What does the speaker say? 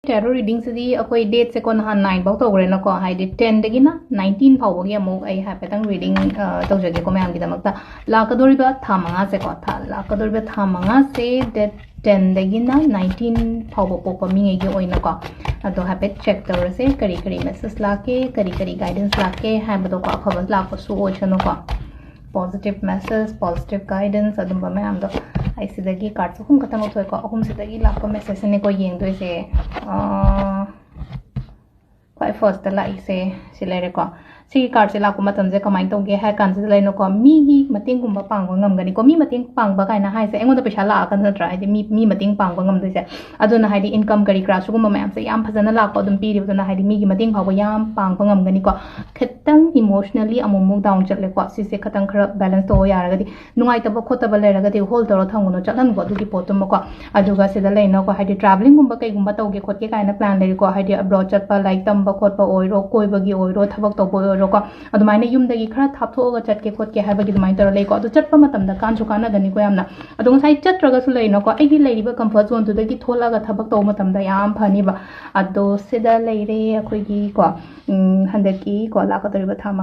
tarot reading se di akoi date se ko na 9 baw to gre na ko hai di 10 dagi na 19 phaw gi amuk ai ha petang reading to jage ko mayam gi damak ta la ka dori ba tha manga se ko tha la ka dori ba tha manga se date 10 dagi na 19 phaw bo po mi nge gi oi na ko ado ha pet check to se kari kari message la ke kari guidance la ke ha ba do ko khabar la ko su o chano ko positive message positive guidance adum ba mayam do ai sidagi card so hum katang thoi ko hum sidagi la ko message ne ko yeng doi se quite first la ise silere ko si card se la ko matam je kamai tong ge ha kan se lai no ko mi gi mating gum ba pang ba ngam gani ko mi mating pang ba kai na hai se engon da paisa la kan sa try de mi mating pang ba ngam doi se aduna hai di income kari kra su gum mayam se yam phajana la ko dum pi ri aduna hai di mi gi mating phaw ba yam pang ba ngam gani ko khetang emotionally amumuk down chatle ko si se khatang khara balance to ya ra ga di nungai ta ba khota ba le ra ga di hold to thang no chalan ko du gi potom ko aduga se da lai no ko hai di traveling gum ba kai gum ba to ge khot ke kai na plan le ko hai di abroad chat pa like tam ba khot pa oi ro koi ba gi oi ro thabak to bo ro ko adumai na yum da gi khara thap tho ga chat ke khot ke ha ba gi dumai tar le ko adu chat pa matam da kan chu kana gani ko yamna adu ngai chat ra ga su lai no ko ai gi lai ri ba comfort zone tu da gi thola ga thabak to matam da yam phani ba adu se da lai re akhoi gi ko hande ki ko la ka tar ba thama